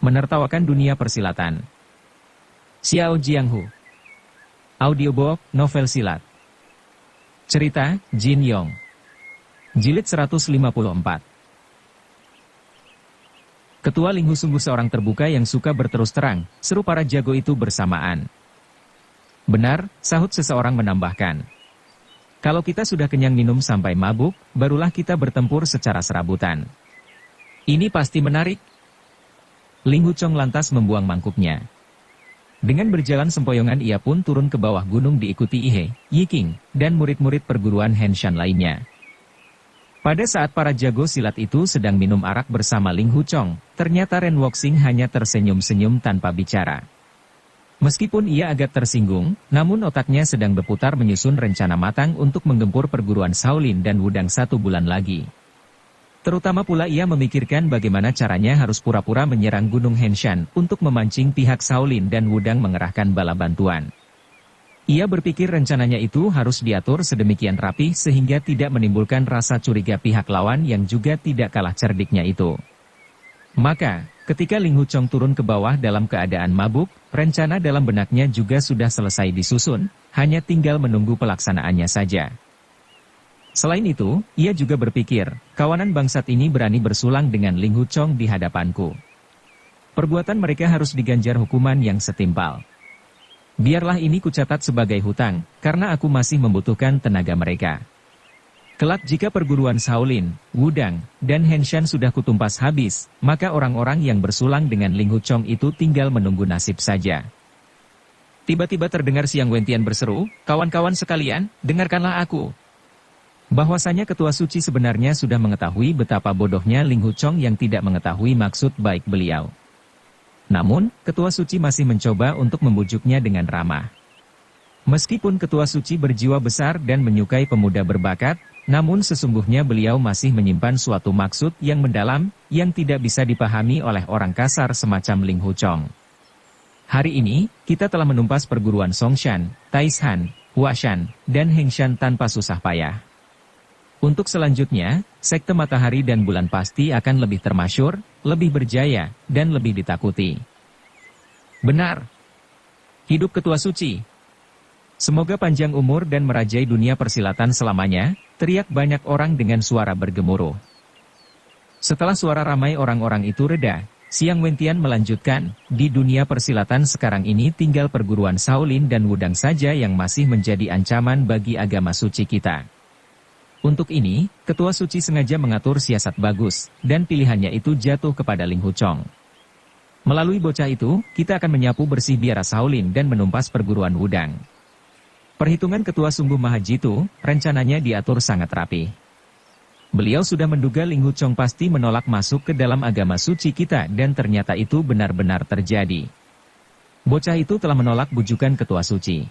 Menertawakan dunia persilatan. Xiao Jianghu. Audiobook, novel silat. Cerita, Jin Yong. Jilid 154. Ketua Linghu sungguh seorang terbuka yang suka berterus terang, seru para jago itu bersamaan. Benar, sahut seseorang menambahkan. Kalau kita sudah kenyang minum sampai mabuk, barulah kita bertempur secara serabutan. Ini pasti menarik. Ling Huchong lantas membuang mangkuknya. Dengan berjalan sempoyongan ia pun turun ke bawah gunung diikuti Ihe, Yi Qing, dan murid-murid perguruan Henshan lainnya. Pada saat para jago silat itu sedang minum arak bersama Ling Huchong, ternyata Ren Wuxing hanya tersenyum-senyum tanpa bicara. Meskipun ia agak tersinggung, namun otaknya sedang berputar menyusun rencana matang untuk menggempur perguruan Shaolin dan Wudang 1 bulan lagi. Terutama pula ia memikirkan bagaimana caranya harus pura-pura menyerang Gunung Henshan untuk memancing pihak Shaolin dan Wudang mengerahkan bala bantuan. Ia berpikir rencananya itu harus diatur sedemikian rapi sehingga tidak menimbulkan rasa curiga pihak lawan yang juga tidak kalah cerdiknya itu. Maka, ketika Ling Huchong turun ke bawah dalam keadaan mabuk, rencana dalam benaknya juga sudah selesai disusun, hanya tinggal menunggu pelaksanaannya saja. Selain itu, ia juga berpikir, kawanan bangsat ini berani bersulang dengan Ling Huchong di hadapanku. Perbuatan mereka harus diganjar hukuman yang setimpal. Biarlah ini kucatat sebagai hutang, karena aku masih membutuhkan tenaga mereka. Kelak jika perguruan Shaolin, Wudang, dan Henshan sudah kutumpas habis, maka orang-orang yang bersulang dengan Ling Huchong itu tinggal menunggu nasib saja. Tiba-tiba terdengar Xiang Wentian berseru, kawan-kawan sekalian, dengarkanlah aku. Bahwasanya Ketua Suci sebenarnya sudah mengetahui betapa bodohnya Ling Huchong yang tidak mengetahui maksud baik beliau. Namun, Ketua Suci masih mencoba untuk membujuknya dengan ramah. Meskipun Ketua Suci berjiwa besar dan menyukai pemuda berbakat, namun sesungguhnya beliau masih menyimpan suatu maksud yang mendalam, yang tidak bisa dipahami oleh orang kasar semacam Ling Huchong. Hari ini, kita telah menumpas perguruan Songshan, Taishan, Huashan, dan Hengshan tanpa susah payah. Untuk selanjutnya, sekte matahari dan bulan pasti akan lebih termasyur, lebih berjaya, dan lebih ditakuti. Benar. Hidup Ketua Suci. Semoga panjang umur dan merajai dunia persilatan selamanya, teriak banyak orang dengan suara bergemuruh. Setelah suara ramai orang-orang itu reda, Xiang Wentian melanjutkan, di dunia persilatan sekarang ini tinggal perguruan Shaolin dan Wudang saja yang masih menjadi ancaman bagi agama suci kita. Untuk ini, Ketua Suci sengaja mengatur siasat bagus, dan pilihannya itu jatuh kepada Ling Huchong. Melalui bocah itu, kita akan menyapu bersih biara Shaolin dan menumpas perguruan Wudang. Perhitungan Ketua sungguh maha jitu, rencananya diatur sangat rapi. Beliau sudah menduga Ling Huchong pasti menolak masuk ke dalam agama suci kita dan ternyata itu benar-benar terjadi. Bocah itu telah menolak bujukan Ketua Suci.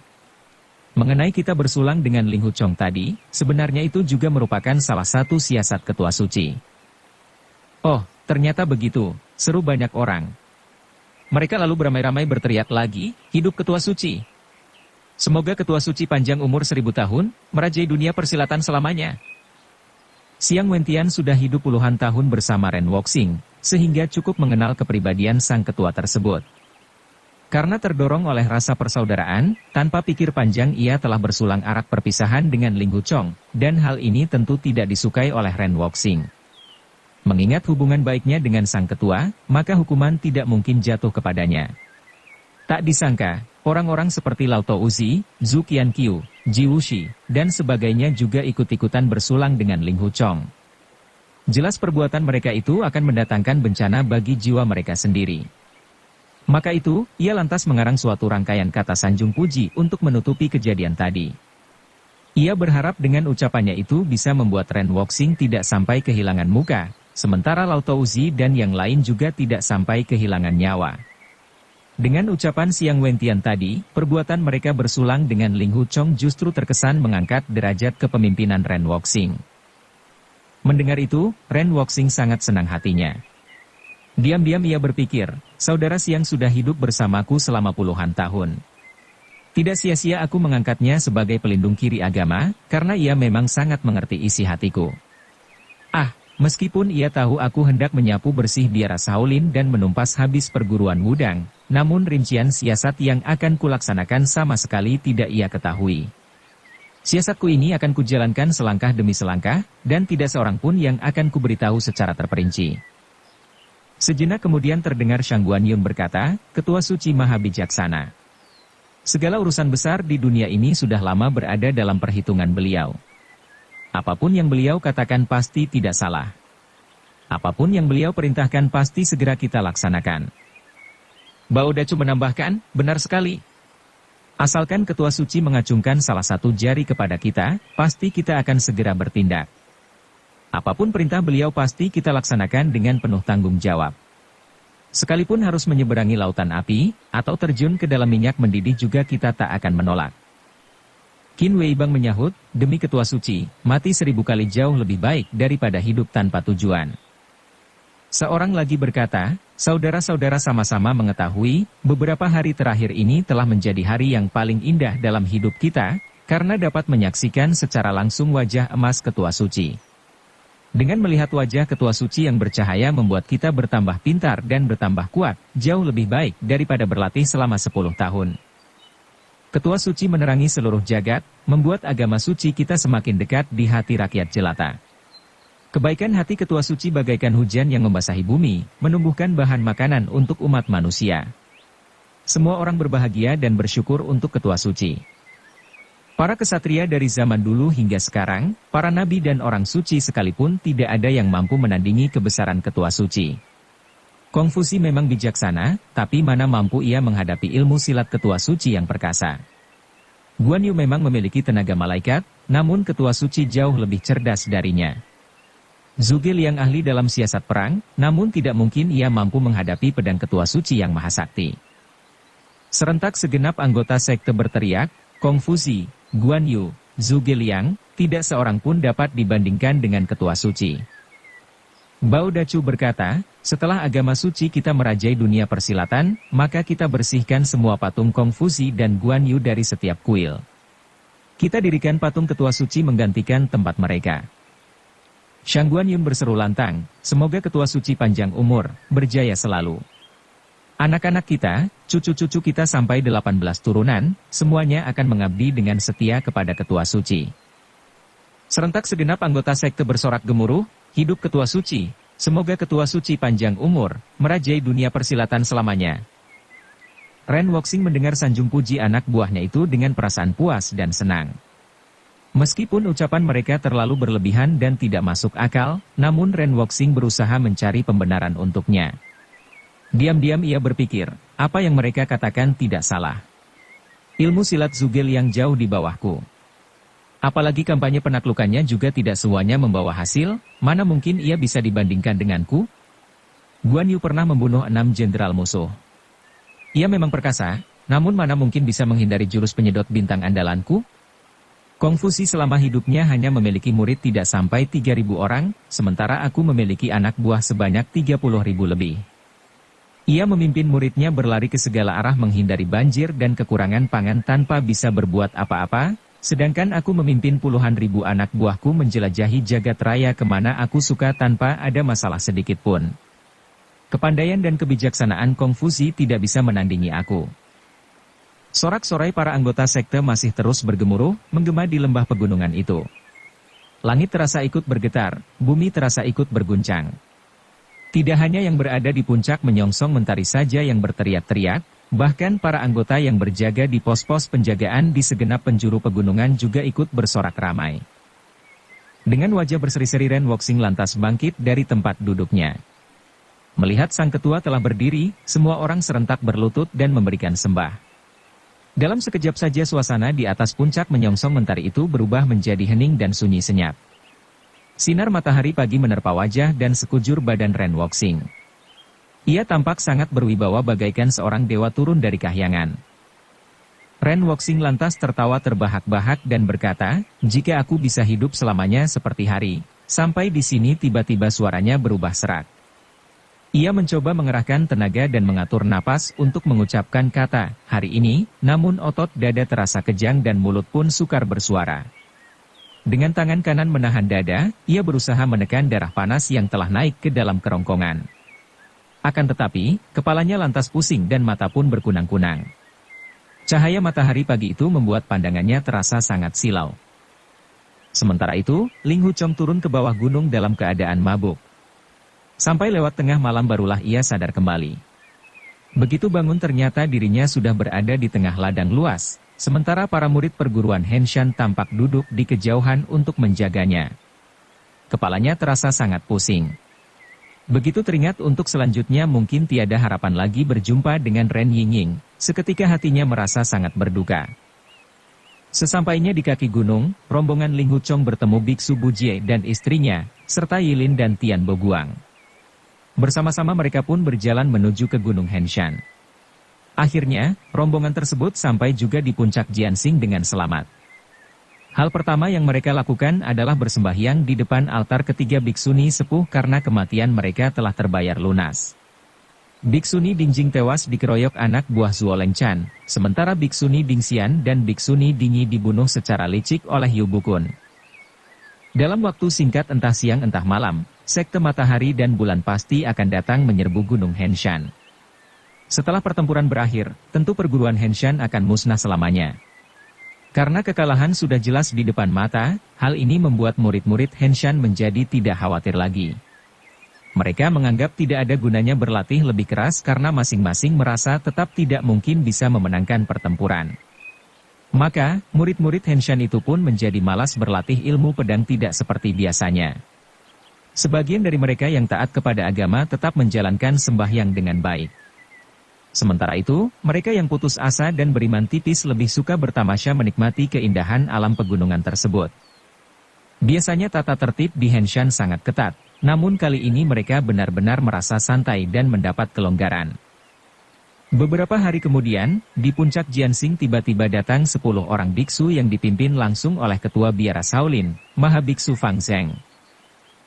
Mengenai kita bersulang dengan Ling Huchong tadi, sebenarnya itu juga merupakan salah satu siasat Ketua Suci. Oh, ternyata begitu, seru banyak orang. Mereka lalu beramai-ramai berteriak lagi, hidup Ketua Suci. Semoga Ketua Suci panjang umur 1000 tahun, merajai dunia persilatan selamanya. Xiang Wentian sudah hidup puluhan tahun bersama Ren Wuxing, sehingga cukup mengenal kepribadian sang ketua tersebut. Karena terdorong oleh rasa persaudaraan, tanpa pikir panjang ia telah bersulang arak perpisahan dengan Ling Huchong, dan hal ini tentu tidak disukai oleh Ren Wuxing. Mengingat hubungan baiknya dengan sang ketua, maka hukuman tidak mungkin jatuh kepadanya. Tak disangka, orang-orang seperti Lao Touzi, Zhu Qianqiu, Ji Wuxi, dan sebagainya juga ikut-ikutan bersulang dengan Ling Huchong. Jelas perbuatan mereka itu akan mendatangkan bencana bagi jiwa mereka sendiri. Maka itu, ia lantas mengarang suatu rangkaian kata sanjung puji untuk menutupi kejadian tadi. Ia berharap dengan ucapannya itu bisa membuat Ren Wuxing tidak sampai kehilangan muka, sementara Lao Touzi dan yang lain juga tidak sampai kehilangan nyawa. Dengan ucapan Xiang Wentian tadi, perbuatan mereka bersulang dengan Ling Huchong justru terkesan mengangkat derajat kepemimpinan Ren Wuxing. Mendengar itu, Ren Wuxing sangat senang hatinya. Diam-diam ia berpikir, saudara Xiang sudah hidup bersamaku selama puluhan tahun. Tidak sia-sia aku mengangkatnya sebagai pelindung kiri agama, karena ia memang sangat mengerti isi hatiku. Ah, Meskipun ia tahu aku hendak menyapu bersih biara Shaolin dan menumpas habis perguruan Wudang, namun rincian siasat yang akan kulaksanakan sama sekali tidak ia ketahui. Siasatku ini akan kujalankan selangkah demi selangkah, dan tidak seorang pun yang akan kuberitahu secara terperinci. Sejenak kemudian terdengar Shang Guanyun berkata, Ketua Suci Maha Bijaksana. Segala urusan besar di dunia ini sudah lama berada dalam perhitungan beliau. Apapun yang beliau katakan pasti tidak salah. Apapun yang beliau perintahkan pasti segera kita laksanakan. Bao Dacu menambahkan, benar sekali. Asalkan Ketua Suci mengacungkan salah satu jari kepada kita, pasti kita akan segera bertindak. Apapun perintah beliau pasti kita laksanakan dengan penuh tanggung jawab. Sekalipun harus menyeberangi lautan api, atau terjun ke dalam minyak mendidih juga kita tak akan menolak. Qin Weibang menyahut, demi Ketua Suci, mati 1000 kali jauh lebih baik daripada hidup tanpa tujuan. Seorang lagi berkata, saudara-saudara sama-sama mengetahui, beberapa hari terakhir ini telah menjadi hari yang paling indah dalam hidup kita, karena dapat menyaksikan secara langsung wajah emas Ketua Suci. Dengan melihat wajah Ketua Suci yang bercahaya membuat kita bertambah pintar dan bertambah kuat, jauh lebih baik daripada berlatih selama 10 tahun. Ketua Suci menerangi seluruh jagat, membuat agama suci kita semakin dekat di hati rakyat jelata. Kebaikan hati Ketua Suci bagaikan hujan yang membasahi bumi, menumbuhkan bahan makanan untuk umat manusia. Semua orang berbahagia dan bersyukur untuk Ketua Suci. Para kesatria dari zaman dulu hingga sekarang, para nabi dan orang suci sekalipun tidak ada yang mampu menandingi kebesaran Ketua Suci. Kongfusi memang bijaksana, tapi mana mampu ia menghadapi ilmu silat Ketua Suci yang perkasa. Guan Yu memang memiliki tenaga malaikat, namun Ketua Suci jauh lebih cerdas darinya. Zhuge Liang ahli dalam siasat perang, namun tidak mungkin ia mampu menghadapi pedang Ketua Suci yang maha sakti. Serentak segenap anggota sekte berteriak, Kongfusi, Guan Yu, Zhuge Liang, tidak seorang pun dapat dibandingkan dengan Ketua Suci. Bao Dacu berkata, setelah agama suci kita merajai dunia persilatan, maka kita bersihkan semua patung Kongfusi dan Guan Yu dari setiap kuil. Kita dirikan patung Ketua Suci menggantikan tempat mereka. Shang Guanyun berseru lantang, semoga Ketua Suci panjang umur, berjaya selalu. Anak-anak kita, cucu-cucu kita sampai 18 turunan, semuanya akan mengabdi dengan setia kepada Ketua Suci. Serentak segenap anggota sekte bersorak gemuruh, hidup Ketua Suci, semoga Ketua Suci panjang umur, merajai dunia persilatan selamanya. Ren Wuxing mendengar sanjung puji anak buahnya itu dengan perasaan puas dan senang. Meskipun ucapan mereka terlalu berlebihan dan tidak masuk akal, namun Ren Wuxing berusaha mencari pembenaran untuknya. Diam-diam ia berpikir, apa yang mereka katakan tidak salah. Ilmu silat Zhuge Liang jauh di bawahku. Apalagi kampanye penaklukannya juga tidak semuanya membawa hasil, mana mungkin ia bisa dibandingkan denganku? Guan Yu pernah membunuh 6 jenderal musuh. Ia memang perkasa, namun mana mungkin bisa menghindari jurus penyedot bintang andalanku? Kongfusi selama hidupnya hanya memiliki murid tidak sampai 3.000 orang, sementara aku memiliki anak buah sebanyak 30.000 lebih. Ia memimpin muridnya berlari ke segala arah menghindari banjir dan kekurangan pangan tanpa bisa berbuat apa-apa, sedangkan aku memimpin puluhan ribu anak buahku menjelajahi jagat raya kemana aku suka tanpa ada masalah sedikit pun. Kepandaian dan kebijaksanaan Kongfusi tidak bisa menandingi aku. Sorak-sorai para anggota sekte masih terus bergemuruh, menggema di lembah pegunungan itu. Langit terasa ikut bergetar, bumi terasa ikut berguncang. Tidak hanya yang berada di puncak menyongsong mentari saja yang berteriak-teriak, bahkan para anggota yang berjaga di pos-pos penjagaan di segenap penjuru pegunungan juga ikut bersorak ramai. Dengan wajah berseri-seri Ren Wuxing lantas bangkit dari tempat duduknya. Melihat sang ketua telah berdiri, semua orang serentak berlutut dan memberikan sembah. Dalam sekejap saja suasana di atas puncak menyongsong mentari itu berubah menjadi hening dan sunyi senyap. Sinar matahari pagi menerpa wajah dan sekujur badan Ren Wuxing. Ia tampak sangat berwibawa bagaikan seorang dewa turun dari kahyangan. Ren Wuxing lantas tertawa terbahak-bahak dan berkata, jika aku bisa hidup selamanya seperti hari, sampai di sini tiba-tiba suaranya berubah serak. Ia mencoba mengerahkan tenaga dan mengatur napas untuk mengucapkan kata, hari ini, namun otot dada terasa kejang dan mulut pun sukar bersuara. Dengan tangan kanan menahan dada, ia berusaha menekan darah panas yang telah naik ke dalam kerongkongan. Akan tetapi, kepalanya lantas pusing dan mata pun berkunang-kunang. Cahaya matahari pagi itu membuat pandangannya terasa sangat silau. Sementara itu, Ling Huchong turun ke bawah gunung dalam keadaan mabuk. Sampai lewat tengah malam barulah ia sadar kembali. Begitu bangun ternyata dirinya sudah berada di tengah ladang luas, sementara para murid perguruan Henshan tampak duduk di kejauhan untuk menjaganya. Kepalanya terasa sangat pusing. Begitu teringat untuk selanjutnya mungkin tiada harapan lagi berjumpa dengan Ren Yingying, seketika hatinya merasa sangat berduka. Sesampainya di kaki gunung, rombongan Ling Huchong bertemu Biksu Bujie dan istrinya, serta Yilin dan Tian Boguang. Bersama-sama mereka pun berjalan menuju ke Gunung Henshan. Akhirnya, rombongan tersebut sampai juga di puncak Jiansing dengan selamat. Hal pertama yang mereka lakukan adalah bersembahyang di depan altar ketiga biksuni sepuh karena kematian mereka telah terbayar lunas. Biksuni Dingjing tewas dikeroyok anak buah Zuo Lengchan, sementara Biksuni Dingxian dan Biksuni Dingi dibunuh secara licik oleh Yu Bukun. Dalam waktu singkat entah siang entah malam, sekte matahari dan bulan pasti akan datang menyerbu Gunung Henshan. Setelah pertempuran berakhir, tentu perguruan Henshan akan musnah selamanya. Karena kekalahan sudah jelas di depan mata, hal ini membuat murid-murid Henshan menjadi tidak khawatir lagi. Mereka menganggap tidak ada gunanya berlatih lebih keras karena masing-masing merasa tetap tidak mungkin bisa memenangkan pertempuran. Maka, murid-murid Henshan itu pun menjadi malas berlatih ilmu pedang tidak seperti biasanya. Sebagian dari mereka yang taat kepada agama tetap menjalankan sembahyang dengan baik. Sementara itu, mereka yang putus asa dan beriman tipis lebih suka bertamasya menikmati keindahan alam pegunungan tersebut. Biasanya tata tertib di Henshan sangat ketat, namun kali ini mereka benar-benar merasa santai dan mendapat kelonggaran. Beberapa hari kemudian, di puncak Jiansing tiba-tiba datang 10 orang biksu yang dipimpin langsung oleh ketua biara Shaolin, Mahabiksu Fang Zheng.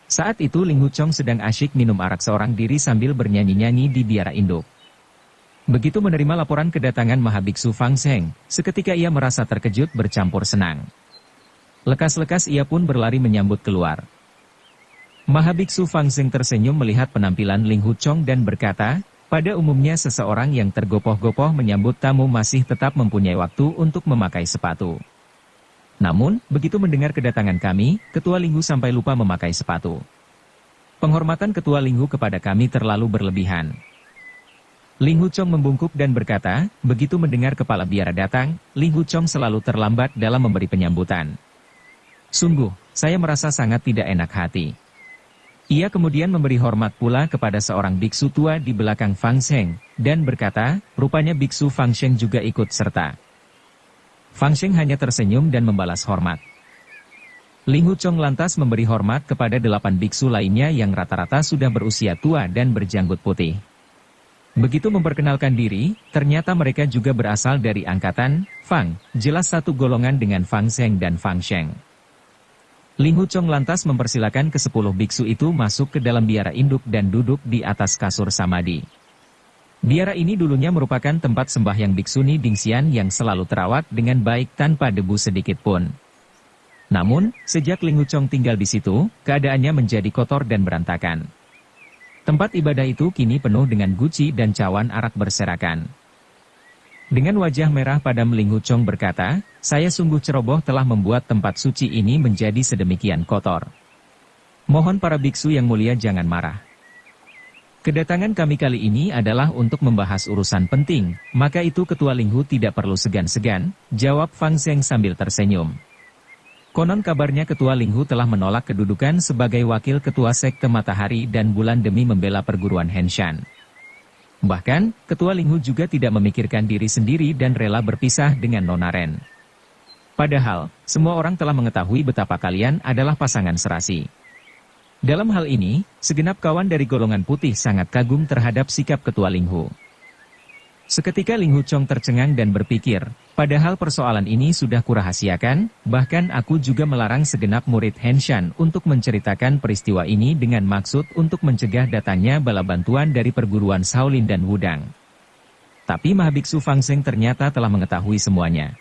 Saat itu Ling Huchong sedang asyik minum arak seorang diri sambil bernyanyi-nyanyi di biara induk. Begitu menerima laporan kedatangan Mahabiksu Fang Zheng, seketika ia merasa terkejut bercampur senang. Lekas-lekas ia pun berlari menyambut keluar. Mahabiksu Fang Zheng tersenyum melihat penampilan Ling Huchong dan berkata, pada umumnya seseorang yang tergopoh-gopoh menyambut tamu masih tetap mempunyai waktu untuk memakai sepatu. Namun, begitu mendengar kedatangan kami, Ketua Linghu sampai lupa memakai sepatu. Penghormatan Ketua Linghu kepada kami terlalu berlebihan. Ling Huchong membungkuk dan berkata, begitu mendengar kepala biara datang, Ling Huchong selalu terlambat dalam memberi penyambutan. Sungguh, saya merasa sangat tidak enak hati. Ia kemudian memberi hormat pula kepada seorang biksu tua di belakang Fang Zheng, dan berkata, rupanya biksu Fang Zheng juga ikut serta. Fang Zheng hanya tersenyum dan membalas hormat. Ling Huchong lantas memberi hormat kepada 8 biksu lainnya yang rata-rata sudah berusia tua dan berjanggut putih. Begitu memperkenalkan diri, ternyata mereka juga berasal dari angkatan Fang, jelas satu golongan dengan Fang Zheng dan Fang Zheng. Ling Huchong lantas mempersilakan ke-10 biksu itu masuk ke dalam biara induk dan duduk di atas kasur samadhi. Biara ini dulunya merupakan tempat sembahyang biksuni Dingxian yang selalu terawat dengan baik tanpa debu sedikit pun. Namun, sejak Ling Huchong tinggal di situ, keadaannya menjadi kotor dan berantakan. Tempat ibadah itu kini penuh dengan guci dan cawan arak berserakan. Dengan wajah merah padam Ling Huchong berkata, saya sungguh ceroboh telah membuat tempat suci ini menjadi sedemikian kotor. Mohon para biksu yang mulia jangan marah. Kedatangan kami kali ini adalah untuk membahas urusan penting, maka itu Ketua Linghu tidak perlu segan-segan, jawab Fang Zheng sambil tersenyum. Konon kabarnya Ketua Linghu telah menolak kedudukan sebagai wakil Ketua Sekte Matahari dan Bulan demi membela perguruan Henshan. Bahkan, Ketua Linghu juga tidak memikirkan diri sendiri dan rela berpisah dengan Nona Ren. Padahal, semua orang telah mengetahui betapa kalian adalah pasangan serasi. Dalam hal ini, segenap kawan dari golongan putih sangat kagum terhadap sikap Ketua Linghu. Seketika Ling Huchong tercengang dan berpikir, padahal persoalan ini sudah kurahasiakan, bahkan aku juga melarang segenap murid Henshan untuk menceritakan peristiwa ini dengan maksud untuk mencegah datangnya bala bantuan dari perguruan Shaolin dan Wudang. Tapi Mahabiksu Fang Zheng ternyata telah mengetahui semuanya.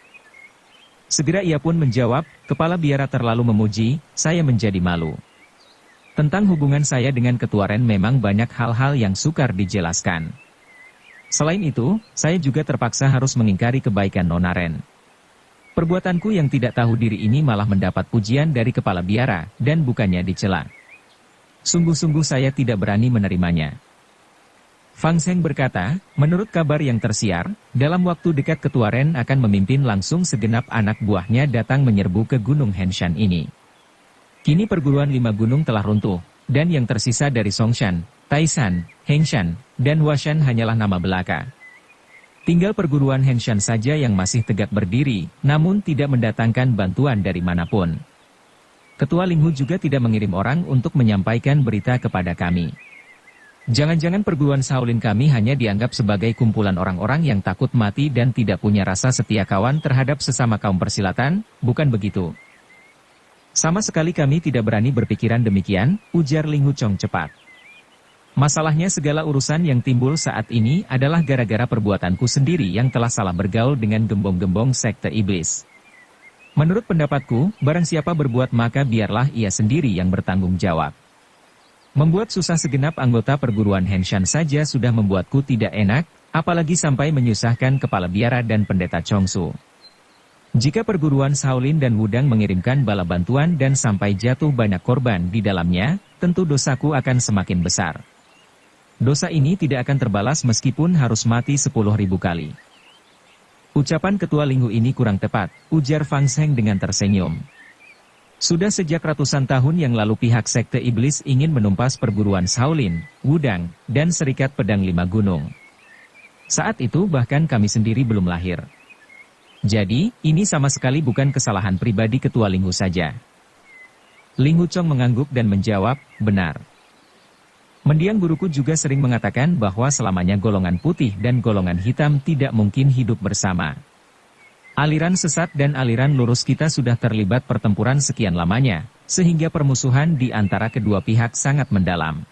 Segera ia pun menjawab, kepala biara terlalu memuji, saya menjadi malu. Tentang hubungan saya dengan Ketua Ren memang banyak hal-hal yang sukar dijelaskan. Selain itu, saya juga terpaksa harus mengingkari kebaikan Nona Ren. Perbuatanku yang tidak tahu diri ini malah mendapat pujian dari kepala biara, dan bukannya dicela. Sungguh-sungguh saya tidak berani menerimanya. Fang Zheng berkata, menurut kabar yang tersiar, dalam waktu dekat Ketua Ren akan memimpin langsung segenap anak buahnya datang menyerbu ke Gunung Henshan ini. Kini perguruan 5 gunung telah runtuh, dan yang tersisa dari Songshan, Taishan, Hengshan, dan Huashan hanyalah nama belaka. Tinggal perguruan Henshan saja yang masih tegak berdiri, namun tidak mendatangkan bantuan dari manapun. Ketua Linghu juga tidak mengirim orang untuk menyampaikan berita kepada kami. Jangan-jangan perguruan Shaolin kami hanya dianggap sebagai kumpulan orang-orang yang takut mati dan tidak punya rasa setia kawan terhadap sesama kaum persilatan, bukan begitu? Sama sekali kami tidak berani berpikiran demikian, ujar Ling Huchong cepat. Masalahnya segala urusan yang timbul saat ini adalah gara-gara perbuatanku sendiri yang telah salah bergaul dengan gembong-gembong sekte iblis. Menurut pendapatku, barang siapa berbuat maka biarlah ia sendiri yang bertanggung jawab. Membuat susah segenap anggota perguruan Henshan saja sudah membuatku tidak enak, apalagi sampai menyusahkan kepala biara dan pendeta Chongsu. Jika perguruan Shaolin dan Wudang mengirimkan bala bantuan dan sampai jatuh banyak korban di dalamnya, tentu dosaku akan semakin besar. Dosa ini tidak akan terbalas meskipun harus mati 10.000 kali. Ucapan Ketua Linghu ini kurang tepat, ujar Fang Zheng dengan tersenyum. Sudah sejak ratusan tahun yang lalu pihak sekte iblis ingin menumpas perguruan Shaolin, Wudang, dan Serikat Pedang 5 Gunung. Saat itu bahkan kami sendiri belum lahir. Jadi, ini sama sekali bukan kesalahan pribadi Ketua Linghu saja. Ling Huchong mengangguk dan menjawab, benar. Mendiang guruku juga sering mengatakan bahwa selamanya golongan putih dan golongan hitam tidak mungkin hidup bersama. Aliran sesat dan aliran lurus kita sudah terlibat pertempuran sekian lamanya, sehingga permusuhan di antara kedua pihak sangat mendalam.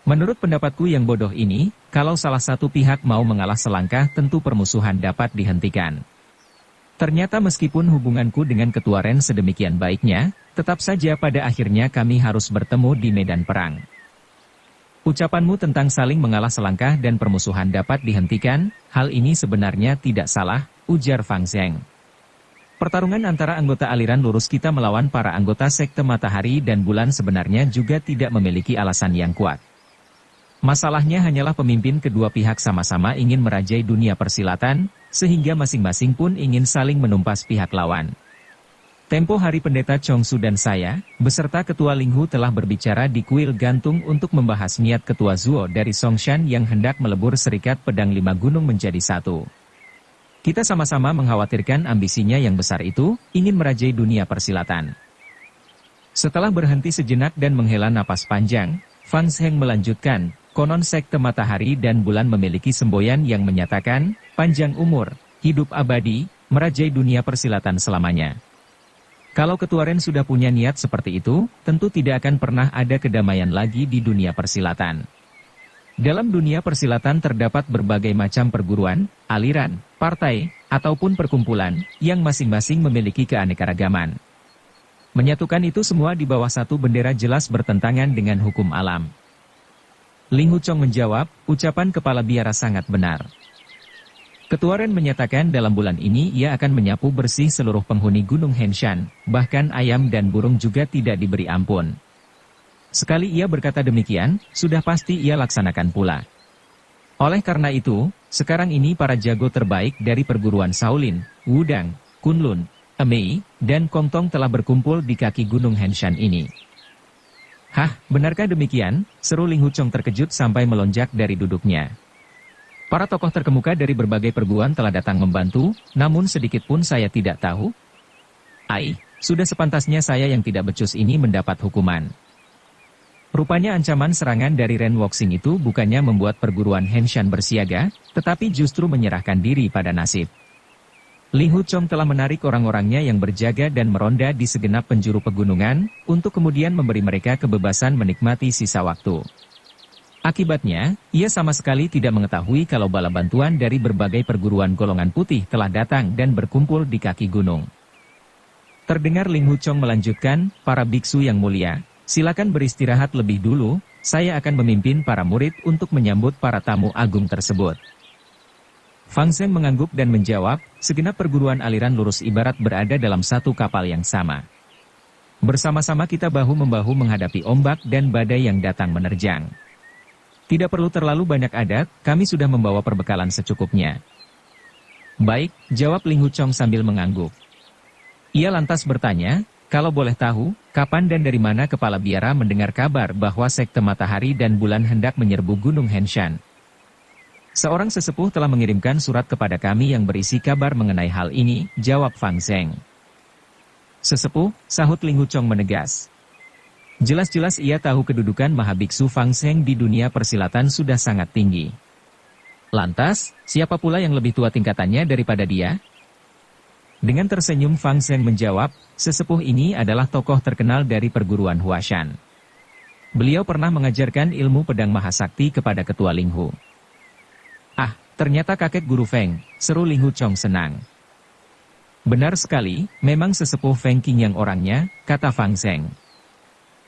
Menurut pendapatku yang bodoh ini, kalau salah satu pihak mau mengalah selangkah tentu permusuhan dapat dihentikan. Ternyata meskipun hubunganku dengan Ketua Ren sedemikian baiknya, tetap saja pada akhirnya kami harus bertemu di medan perang. Ucapanmu tentang saling mengalah selangkah dan permusuhan dapat dihentikan, hal ini sebenarnya tidak salah, ujar Fang Zheng. Pertarungan antara anggota aliran lurus kita melawan para anggota sekte matahari dan bulan sebenarnya juga tidak memiliki alasan yang kuat. Masalahnya hanyalah pemimpin kedua pihak sama-sama ingin merajai dunia persilatan, sehingga masing-masing pun ingin saling menumpas pihak lawan. Tempo hari pendeta Chongsu dan saya, beserta Ketua Linghu telah berbicara di kuil gantung untuk membahas niat Ketua Zuo dari Songshan yang hendak melebur Serikat Pedang 5 Gunung menjadi satu. Kita sama-sama mengkhawatirkan ambisinya yang besar itu, ingin merajai dunia persilatan. Setelah berhenti sejenak dan menghela napas panjang, Fang Zheng melanjutkan, konon sekte matahari dan bulan memiliki semboyan yang menyatakan, panjang umur, hidup abadi, merajai dunia persilatan selamanya. Kalau Ketua Ren sudah punya niat seperti itu, tentu tidak akan pernah ada kedamaian lagi di dunia persilatan. Dalam dunia persilatan terdapat berbagai macam perguruan, aliran, partai, ataupun perkumpulan, yang masing-masing memiliki keanekaragaman. Menyatukan itu semua di bawah satu bendera jelas bertentangan dengan hukum alam. Ling Huchong menjawab, ucapan kepala biara sangat benar. Ketua Ren menyatakan dalam bulan ini ia akan menyapu bersih seluruh penghuni Gunung Henshan, bahkan ayam dan burung juga tidak diberi ampun. Sekali ia berkata demikian, sudah pasti ia laksanakan pula. Oleh karena itu, sekarang ini para jago terbaik dari perguruan Shaolin, Wudang, Kunlun, Emei, dan Kongtong telah berkumpul di kaki Gunung Henshan ini. Hah, benarkah demikian? Seru Ling Huchong terkejut sampai melonjak dari duduknya. Para tokoh terkemuka dari berbagai perguruan telah datang membantu, namun sedikit pun saya tidak tahu. Ai, sudah sepantasnya saya yang tidak becus ini mendapat hukuman. Rupanya ancaman serangan dari Ren Wuxing itu bukannya membuat perguruan Henshan bersiaga, tetapi justru menyerahkan diri pada nasib. Ling Huchong telah menarik orang-orangnya yang berjaga dan meronda di segenap penjuru pegunungan, untuk kemudian memberi mereka kebebasan menikmati sisa waktu. Akibatnya, ia sama sekali tidak mengetahui kalau bala bantuan dari berbagai perguruan golongan putih telah datang dan berkumpul di kaki gunung. Terdengar Ling Huchong melanjutkan, para biksu yang mulia, silakan beristirahat lebih dulu, saya akan memimpin para murid untuk menyambut para tamu agung tersebut. Fang Zheng mengangguk dan menjawab, segenap perguruan aliran lurus ibarat berada dalam satu kapal yang sama. Bersama-sama kita bahu-membahu menghadapi ombak dan badai yang datang menerjang. Tidak perlu terlalu banyak adat, kami sudah membawa perbekalan secukupnya. Baik, jawab Ling Huchong sambil mengangguk. Ia lantas bertanya, kalau boleh tahu, kapan dan dari mana kepala biara mendengar kabar bahwa sekte matahari dan bulan hendak menyerbu Gunung Henshan? Seorang sesepuh telah mengirimkan surat kepada kami yang berisi kabar mengenai hal ini, jawab Fang Zheng. Sesepuh, sahut Ling Huchong menegas. Jelas-jelas ia tahu kedudukan Mahabiksu Fang Zheng di dunia persilatan sudah sangat tinggi. Lantas, siapa pula yang lebih tua tingkatannya daripada dia? Dengan tersenyum Fang Zheng menjawab, sesepuh ini adalah tokoh terkenal dari perguruan Huashan. Beliau pernah mengajarkan ilmu pedang mahasakti kepada ketua Linghu. Ah, ternyata kakek guru Feng, seru Ling Huchong senang. Benar sekali, memang sesepuh Feng Qing yang orangnya, kata Fang Zheng.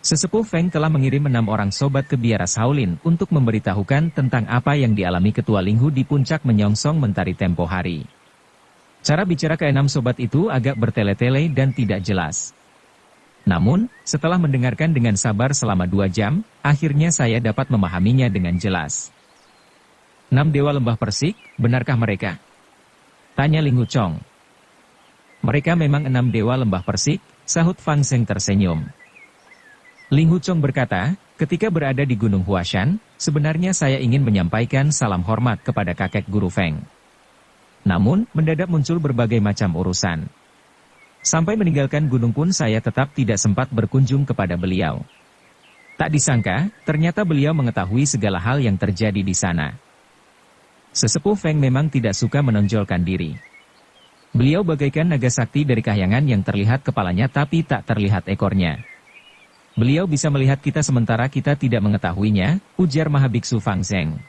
Sesepuh Feng telah mengirim 6 orang sobat ke biara Shaolin untuk memberitahukan tentang apa yang dialami ketua Linghu di puncak menyongsong mentari tempo hari. Cara bicara ke-6 sobat itu agak bertele-tele dan tidak jelas. Namun, setelah mendengarkan dengan sabar selama 2 jam, akhirnya saya dapat memahaminya dengan jelas. 6 dewa lembah persik, benarkah mereka? Tanya Ling Huchong. Mereka memang 6 dewa lembah persik, sahut Fang Zheng tersenyum. Ling Huchong berkata, ketika berada di Gunung Huashan, sebenarnya saya ingin menyampaikan salam hormat kepada kakek guru Feng. Namun, mendadak muncul berbagai macam urusan. Sampai meninggalkan gunung pun saya tetap tidak sempat berkunjung kepada beliau. Tak disangka, ternyata beliau mengetahui segala hal yang terjadi di sana. Sesepuh Feng memang tidak suka menonjolkan diri. Beliau bagaikan naga sakti dari kahyangan yang terlihat kepalanya tapi tak terlihat ekornya. Beliau bisa melihat kita sementara kita tidak mengetahuinya, ujar Mahabiksu Fang Zheng.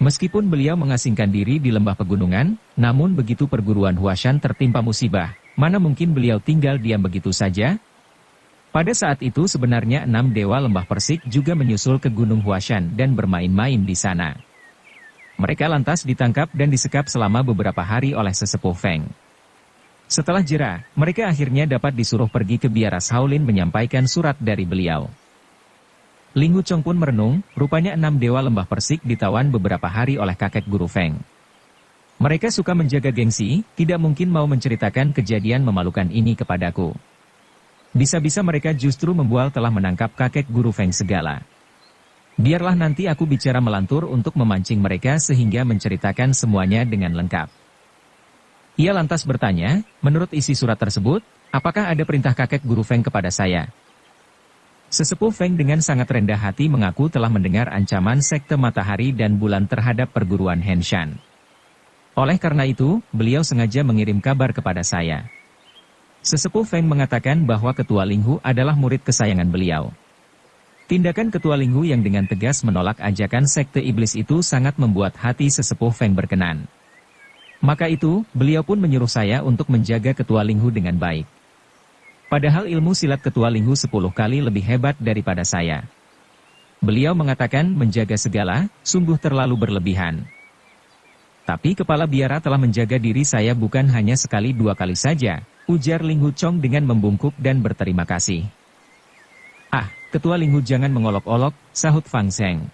Meskipun beliau mengasingkan diri di lembah pegunungan, namun begitu perguruan Huashan tertimpa musibah, mana mungkin beliau tinggal diam begitu saja? Pada saat itu sebenarnya 6 dewa lembah persik juga menyusul ke Gunung Huashan dan bermain-main di sana. Mereka lantas ditangkap dan disekap selama beberapa hari oleh sesepuh Feng. Setelah jera, mereka akhirnya dapat disuruh pergi ke biara Shaolin menyampaikan surat dari beliau. Ling Huchong pun merenung, rupanya 6 dewa lembah persik ditawan beberapa hari oleh kakek guru Feng. Mereka suka menjaga gengsi, tidak mungkin mau menceritakan kejadian memalukan ini kepadaku. Bisa-bisa mereka justru membual telah menangkap kakek guru Feng segala. Biarlah nanti aku bicara melantur untuk memancing mereka sehingga menceritakan semuanya dengan lengkap. Ia lantas bertanya, menurut isi surat tersebut, apakah ada perintah kakek guru Feng kepada saya? Sesepuh Feng dengan sangat rendah hati mengaku telah mendengar ancaman sekte matahari dan bulan terhadap perguruan Henshan. Oleh karena itu, beliau sengaja mengirim kabar kepada saya. Sesepuh Feng mengatakan bahwa ketua Linghu adalah murid kesayangan beliau. Tindakan ketua Linghu yang dengan tegas menolak ajakan sekte iblis itu sangat membuat hati sesepuh Feng berkenan. Maka itu, beliau pun menyuruh saya untuk menjaga ketua Linghu dengan baik. Padahal ilmu silat ketua Linghu 10 kali lebih hebat daripada saya. Beliau mengatakan menjaga segala, sungguh terlalu berlebihan. Tapi kepala biara telah menjaga diri saya bukan hanya sekali 2 kali saja, ujar Ling Huchong dengan membungkuk dan berterima kasih. Ah, ketua Linghu jangan mengolok-olok, sahut Fang Zheng.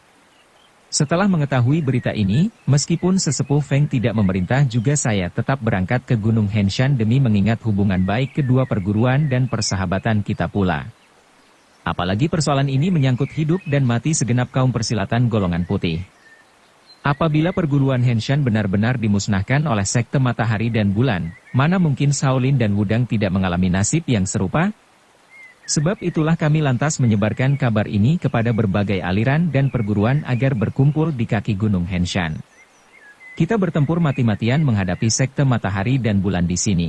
Setelah mengetahui berita ini, meskipun sesepuh Feng tidak memerintah juga saya tetap berangkat ke Gunung Henshan demi mengingat hubungan baik kedua perguruan dan persahabatan kita pula. Apalagi persoalan ini menyangkut hidup dan mati segenap kaum persilatan golongan putih. Apabila perguruan Henshan benar-benar dimusnahkan oleh sekte matahari dan bulan, mana mungkin Shaolin dan Wudang tidak mengalami nasib yang serupa? Sebab itulah kami lantas menyebarkan kabar ini kepada berbagai aliran dan perguruan agar berkumpul di kaki Gunung Henshan. Kita bertempur mati-matian menghadapi sekte matahari dan bulan di sini.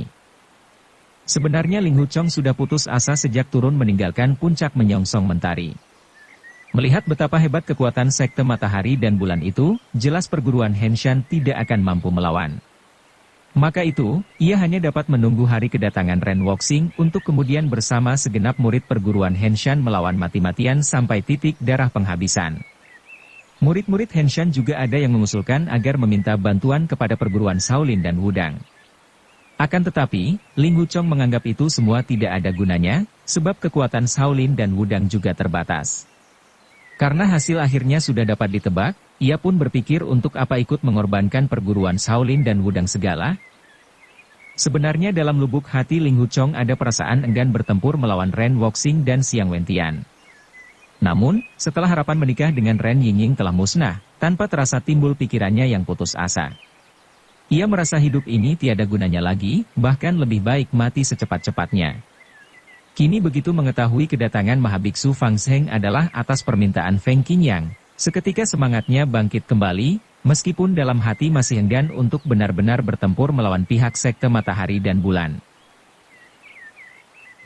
Sebenarnya Ling Huchong sudah putus asa sejak turun meninggalkan puncak menyongsong mentari. Melihat betapa hebat kekuatan sekte matahari dan bulan itu, jelas perguruan Henshan tidak akan mampu melawan. Maka itu, ia hanya dapat menunggu hari kedatangan Ren Wuxing untuk kemudian bersama segenap murid perguruan Henshan melawan mati-matian sampai titik darah penghabisan. Murid-murid Henshan juga ada yang mengusulkan agar meminta bantuan kepada perguruan Shaolin dan Wudang. Akan tetapi, Ling Huchong menganggap itu semua tidak ada gunanya, sebab kekuatan Shaolin dan Wudang juga terbatas. Karena hasil akhirnya sudah dapat ditebak, ia pun berpikir untuk apa ikut mengorbankan perguruan Shaolin dan Wudang segala. Sebenarnya dalam lubuk hati Ling Huchong ada perasaan enggan bertempur melawan Ren Wuxing dan Xiang Wentian. Namun, setelah harapan menikah dengan Ren Yingying telah musnah, tanpa terasa timbul pikirannya yang putus asa. Ia merasa hidup ini tiada gunanya lagi, bahkan lebih baik mati secepat-cepatnya. Kini begitu mengetahui kedatangan Mahabiksu Fang Zheng adalah atas permintaan Feng Qingyang, seketika semangatnya bangkit kembali, meskipun dalam hati masih enggan untuk benar-benar bertempur melawan pihak sekte matahari dan bulan.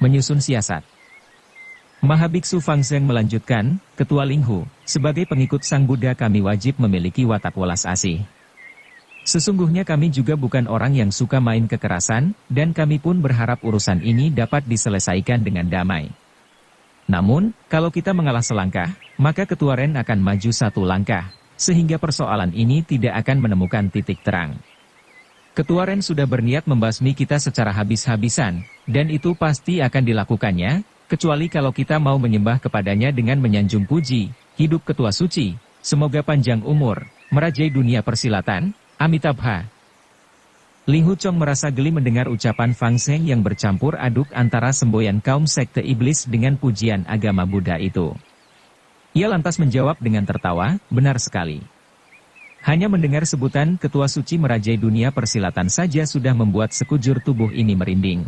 Menyusun siasat. Mahabiksu Fang Zheng melanjutkan, Ketua Linghu, sebagai pengikut Sang Buddha kami wajib memiliki watak welas asih. Sesungguhnya kami juga bukan orang yang suka main kekerasan, dan kami pun berharap urusan ini dapat diselesaikan dengan damai. Namun, kalau kita mengalah selangkah, maka Ketua Ren akan maju satu langkah, sehingga persoalan ini tidak akan menemukan titik terang. Ketua Ren sudah berniat membasmi kita secara habis-habisan, dan itu pasti akan dilakukannya, kecuali kalau kita mau menyembah kepadanya dengan menyanjung puji, hidup Ketua Suci, semoga panjang umur, merajai dunia persilatan, Amitabha. Ling Huchong merasa geli mendengar ucapan Fang Zheng yang bercampur aduk antara semboyan kaum sekte iblis dengan pujian agama Buddha itu. Ia lantas menjawab dengan tertawa, benar sekali. Hanya mendengar sebutan Ketua Suci merajai dunia persilatan saja sudah membuat sekujur tubuh ini merinding.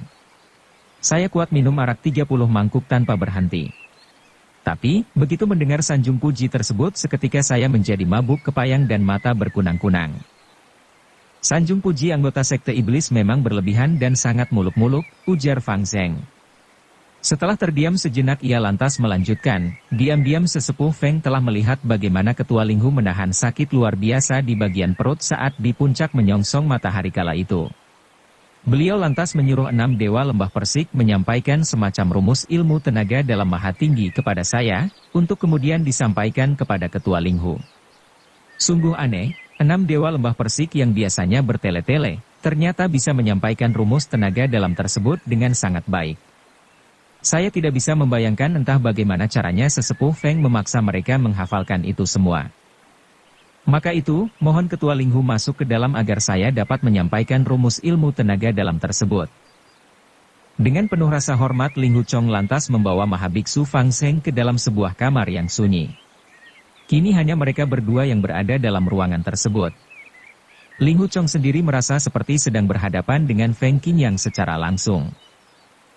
Saya kuat minum arak 30 mangkuk tanpa berhenti. Tapi, begitu mendengar sanjung puji tersebut seketika saya menjadi mabuk kepayang dan mata berkunang-kunang. Sanjung puji anggota sekte iblis memang berlebihan dan sangat muluk-muluk, ujar Fang Zheng. Setelah terdiam sejenak ia lantas melanjutkan, diam-diam sesepuh Feng telah melihat bagaimana Ketua Linghu menahan sakit luar biasa di bagian perut saat di puncak menyongsong matahari kala itu. Beliau lantas menyuruh 6 dewa lembah Persik menyampaikan semacam rumus ilmu tenaga dalam maha tinggi kepada saya, untuk kemudian disampaikan kepada Ketua Linghu. Sungguh aneh, 6 dewa lembah Persik yang biasanya bertele-tele, ternyata bisa menyampaikan rumus tenaga dalam tersebut dengan sangat baik. Saya tidak bisa membayangkan entah bagaimana caranya sesepuh Feng memaksa mereka menghafalkan itu semua. Maka itu, mohon Ketua Linghu masuk ke dalam agar saya dapat menyampaikan rumus ilmu tenaga dalam tersebut. Dengan penuh rasa hormat Ling Huchong lantas membawa Mahabiksu Fang Zheng ke dalam sebuah kamar yang sunyi. Kini hanya mereka berdua yang berada dalam ruangan tersebut. Ling Huchong sendiri merasa seperti sedang berhadapan dengan Feng Qingyang secara langsung.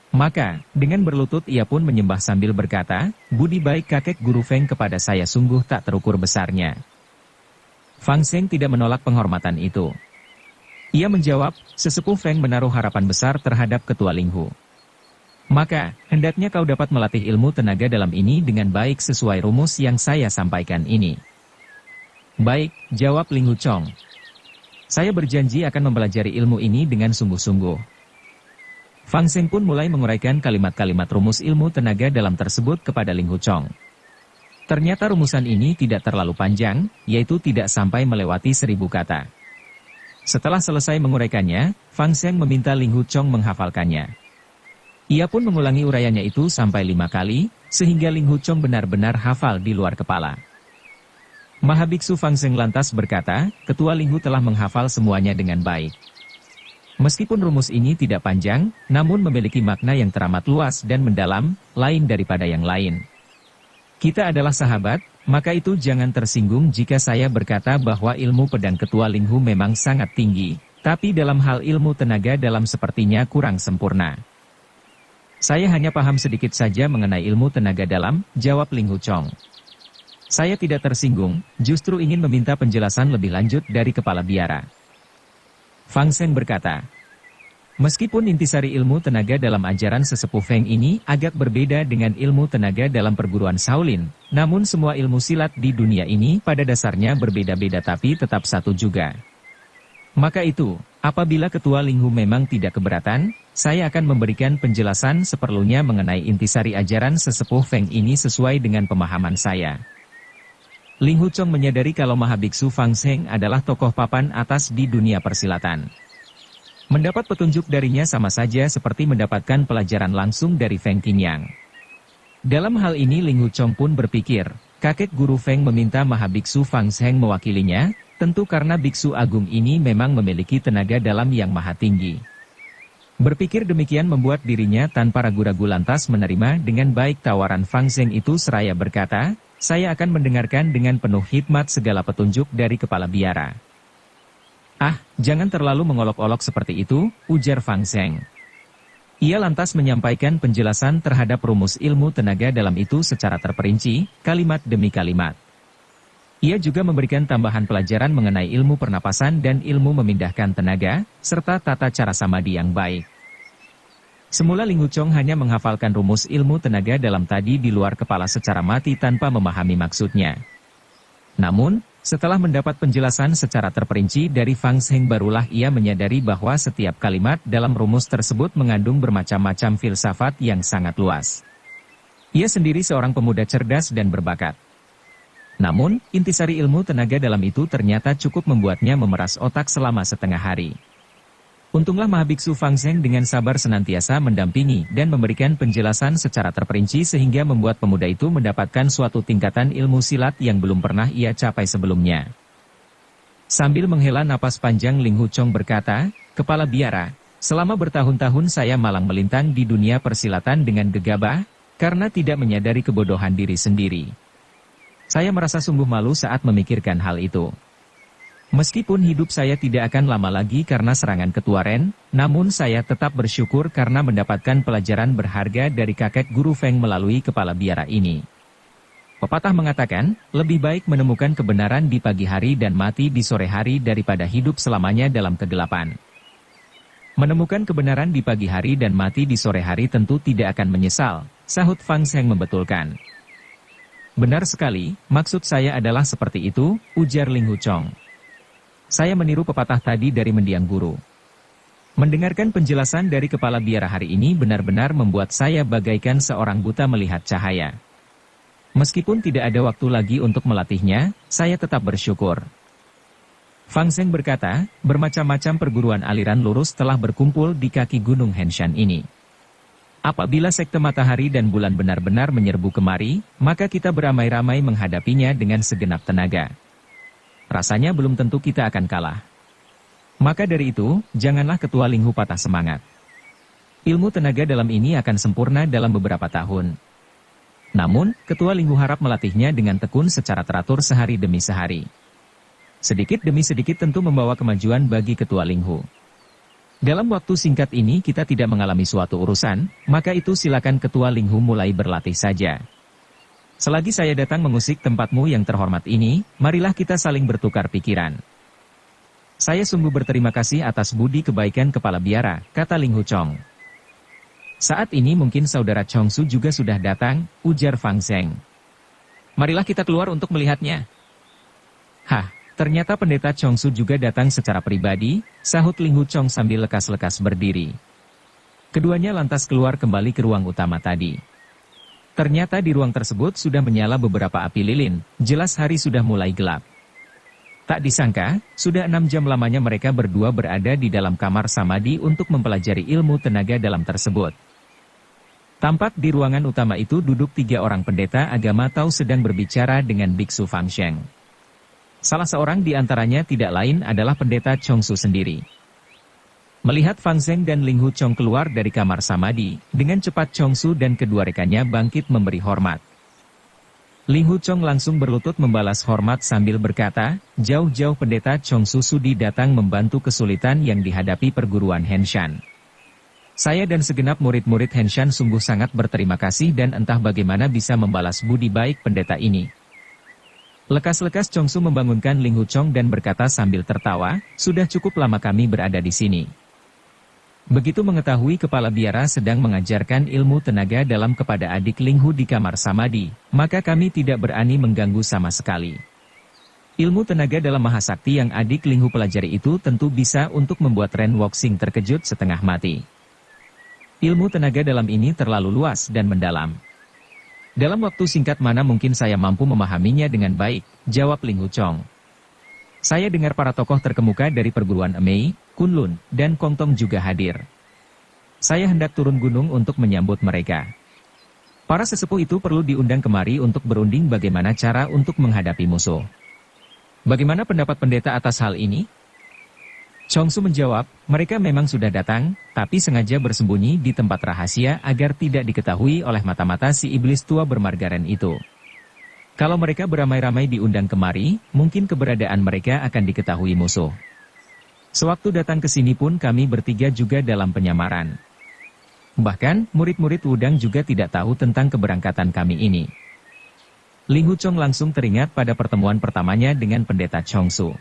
Maka, dengan berlutut ia pun menyembah sambil berkata, budi baik kakek guru Feng kepada saya sungguh tak terukur besarnya. Fang Zheng tidak menolak penghormatan itu. Ia menjawab, sesepuh Feng menaruh harapan besar terhadap Ketua Linghu. Maka, hendaknya kau dapat melatih ilmu tenaga dalam ini dengan baik sesuai rumus yang saya sampaikan ini. Baik, jawab Ling Huchong. Saya berjanji akan mempelajari ilmu ini dengan sungguh-sungguh. Fang Zheng pun mulai menguraikan kalimat-kalimat rumus ilmu tenaga dalam tersebut kepada Ling Huchong. Ternyata rumusan ini tidak terlalu panjang, yaitu tidak sampai melewati 1000 kata. Setelah selesai menguraikannya, Fang Zheng meminta Ling Huchong menghafalkannya. Ia pun mengulangi uraiannya itu sampai 5 kali, sehingga Ling Huchong benar-benar hafal di luar kepala. Mahabiksu Fang Zheng lantas berkata, Ketua Linghu telah menghafal semuanya dengan baik. Meskipun rumus ini tidak panjang, namun memiliki makna yang teramat luas dan mendalam, lain daripada yang lain. Kita adalah sahabat, maka itu jangan tersinggung jika saya berkata bahwa ilmu pedang Ketua Linghu memang sangat tinggi, tapi dalam hal ilmu tenaga dalam sepertinya kurang sempurna. Saya hanya paham sedikit saja mengenai ilmu tenaga dalam, jawab Ling Huchong. Saya tidak tersinggung, justru ingin meminta penjelasan lebih lanjut dari kepala biara. Fang Zheng berkata, meskipun intisari ilmu tenaga dalam ajaran sesepuh Feng ini agak berbeda dengan ilmu tenaga dalam perguruan Shaolin, namun semua ilmu silat di dunia ini pada dasarnya berbeda-beda tapi tetap satu juga. Maka itu, apabila Ketua Linghu memang tidak keberatan, saya akan memberikan penjelasan seperlunya mengenai intisari ajaran sesepuh Feng ini sesuai dengan pemahaman saya. Linghu Chong menyadari kalau Mahabiksu Fang Zheng adalah tokoh papan atas di dunia persilatan. Mendapat petunjuk darinya sama saja seperti mendapatkan pelajaran langsung dari Feng Qingyang. Dalam hal ini Linghu Chong pun berpikir, kakek guru Feng meminta Mahabiksu Fang Zheng mewakilinya, tentu karena biksu agung ini memang memiliki tenaga dalam yang maha tinggi. Berpikir demikian membuat dirinya tanpa ragu-ragu lantas menerima dengan baik tawaran Fang Zheng itu seraya berkata, saya akan mendengarkan dengan penuh hikmat segala petunjuk dari kepala biara. Ah, jangan terlalu mengolok-olok seperti itu, ujar Fang Zheng. Ia lantas menyampaikan penjelasan terhadap rumus ilmu tenaga dalam itu secara terperinci, kalimat demi kalimat. Ia juga memberikan tambahan pelajaran mengenai ilmu pernapasan dan ilmu memindahkan tenaga, serta tata cara samadhi yang baik. Semula Linghu Chong hanya menghafalkan rumus ilmu tenaga dalam tadi di luar kepala secara mati tanpa memahami maksudnya. Namun, setelah mendapat penjelasan secara terperinci dari Fang Zheng barulah ia menyadari bahwa setiap kalimat dalam rumus tersebut mengandung bermacam-macam filsafat yang sangat luas. Ia sendiri seorang pemuda cerdas dan berbakat. Namun, intisari ilmu tenaga dalam itu ternyata cukup membuatnya memeras otak selama setengah hari. Untunglah Mahabiksu Fang Zheng dengan sabar senantiasa mendampingi dan memberikan penjelasan secara terperinci sehingga membuat pemuda itu mendapatkan suatu tingkatan ilmu silat yang belum pernah ia capai sebelumnya. Sambil menghela napas panjang Linghu Chong berkata, Kepala biara, selama bertahun-tahun saya malang melintang di dunia persilatan dengan gegabah, karena tidak menyadari kebodohan diri sendiri. Saya merasa sungguh malu saat memikirkan hal itu. Meskipun hidup saya tidak akan lama lagi karena serangan Ketua Ren, namun saya tetap bersyukur karena mendapatkan pelajaran berharga dari kakek guru Feng melalui kepala biara ini. Pepatah mengatakan, lebih baik menemukan kebenaran di pagi hari dan mati di sore hari daripada hidup selamanya dalam kegelapan. Menemukan kebenaran di pagi hari dan mati di sore hari tentu tidak akan menyesal, sahut Fang Zheng membetulkan. Benar sekali, maksud saya adalah seperti itu, ujar Linghu Chong. Saya meniru pepatah tadi dari mendiang guru. Mendengarkan penjelasan dari kepala biara hari ini benar-benar membuat saya bagaikan seorang buta melihat cahaya. Meskipun tidak ada waktu lagi untuk melatihnya, saya tetap bersyukur. Fang Zheng berkata, bermacam-macam perguruan aliran lurus telah berkumpul di kaki gunung Henshan ini. Apabila sekte matahari dan bulan benar-benar menyerbu kemari, maka kita beramai-ramai menghadapinya dengan segenap tenaga. Rasanya belum tentu kita akan kalah. Maka dari itu, janganlah Ketua Linghu patah semangat. Ilmu tenaga dalam ini akan sempurna dalam beberapa tahun. Namun, Ketua Linghu harap melatihnya dengan tekun secara teratur sehari demi sehari. Sedikit demi sedikit tentu membawa kemajuan bagi Ketua Linghu. Dalam waktu singkat ini kita tidak mengalami suatu urusan, maka itu silakan Ketua Linghu mulai berlatih saja. Selagi saya datang mengusik tempatmu yang terhormat ini, marilah kita saling bertukar pikiran. Saya sungguh berterima kasih atas budi kebaikan kepala biara, kata Linghu Chong. Saat ini mungkin saudara Chong Su juga sudah datang, ujar Fang Zheng. Marilah kita keluar untuk melihatnya. Hah. Ternyata pendeta Chong Su juga datang secara pribadi, sahut Linghu Chong sambil lekas-lekas berdiri. Keduanya lantas keluar kembali ke ruang utama tadi. Ternyata di ruang tersebut sudah menyala beberapa api lilin, jelas hari sudah mulai gelap. Tak disangka, sudah 6 jam lamanya mereka berdua berada di dalam kamar samadhi untuk mempelajari ilmu tenaga dalam tersebut. Tampak di ruangan utama itu duduk 3 orang pendeta agama Tao sedang berbicara dengan Biksu Fang Zheng. Salah seorang di antaranya tidak lain adalah pendeta Chong Su sendiri. Melihat Fang Zheng dan Linghu Chong keluar dari kamar samadhi, dengan cepat Chong Su dan kedua rekannya bangkit memberi hormat. Linghu Chong langsung berlutut membalas hormat sambil berkata, jauh-jauh pendeta Chong Su sudi datang membantu kesulitan yang dihadapi perguruan Henshan. Saya dan segenap murid-murid Henshan sungguh sangat berterima kasih dan entah bagaimana bisa membalas budi baik pendeta ini. Lekas-lekas Chong Su membangunkan Linghu Chong dan berkata sambil tertawa, sudah cukup lama kami berada di sini. Begitu mengetahui kepala biara sedang mengajarkan ilmu tenaga dalam kepada adik Linghu di kamar samadhi, maka kami tidak berani mengganggu sama sekali. Ilmu tenaga dalam Mahasakti yang adik Linghu pelajari itu tentu bisa untuk membuat Ren Wuxing terkejut setengah mati. Ilmu tenaga dalam ini terlalu luas dan mendalam. Dalam waktu singkat mana mungkin saya mampu memahaminya dengan baik, jawab Linghu Chong. Saya dengar para tokoh terkemuka dari perguruan Emei, Kunlun, dan Kongtong juga hadir. Saya hendak turun gunung untuk menyambut mereka. Para sesepuh itu perlu diundang kemari untuk berunding bagaimana cara untuk menghadapi musuh. Bagaimana pendapat pendeta atas hal ini? Chongsu menjawab, mereka memang sudah datang, tapi sengaja bersembunyi di tempat rahasia agar tidak diketahui oleh mata-mata si iblis tua bermargarin itu. Kalau mereka beramai-ramai diundang kemari, mungkin keberadaan mereka akan diketahui musuh. Sewaktu datang ke sini pun kami bertiga juga dalam penyamaran. Bahkan, murid-murid Wudang juga tidak tahu tentang keberangkatan kami ini. Linghu Chong langsung teringat pada pertemuan pertamanya dengan pendeta Chongsu.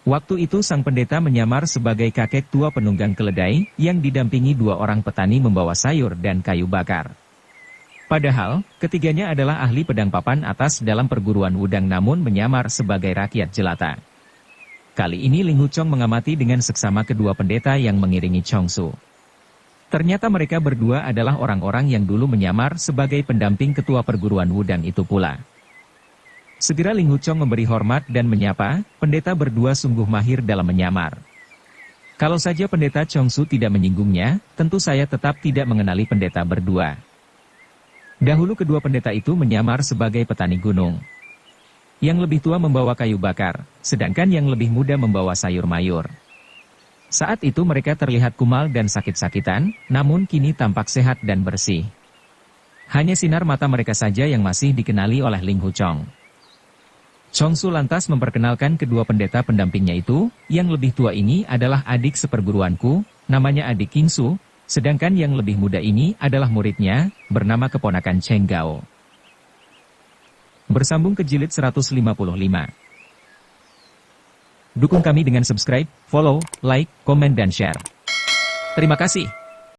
Waktu itu sang pendeta menyamar sebagai kakek tua penunggang keledai yang didampingi 2 orang petani membawa sayur dan kayu bakar. Padahal, ketiganya adalah ahli pedang papan atas dalam perguruan Wudang namun menyamar sebagai rakyat jelata. Kali ini Linghu Chong mengamati dengan seksama kedua pendeta yang mengiringi Chongsu. Ternyata mereka berdua adalah orang-orang yang dulu menyamar sebagai pendamping ketua perguruan Wudang itu pula. Segera Linghu Chong memberi hormat dan menyapa, pendeta berdua sungguh mahir dalam menyamar. Kalau saja pendeta Chongsu tidak menyinggungnya, tentu saya tetap tidak mengenali pendeta berdua. Dahulu kedua pendeta itu menyamar sebagai petani gunung. Yang lebih tua membawa kayu bakar, sedangkan yang lebih muda membawa sayur mayur. Saat itu mereka terlihat kumal dan sakit-sakitan, namun kini tampak sehat dan bersih. Hanya sinar mata mereka saja yang masih dikenali oleh Linghu Chong. Chongsu lantas memperkenalkan kedua pendeta pendampingnya itu, yang lebih tua ini adalah adik seperguruanku, namanya adik Kingsu, sedangkan yang lebih muda ini adalah muridnya, bernama keponakan Cheng Gao. Bersambung ke jilid 155. Dukung kami dengan subscribe, follow, like, komen dan share. Terima kasih.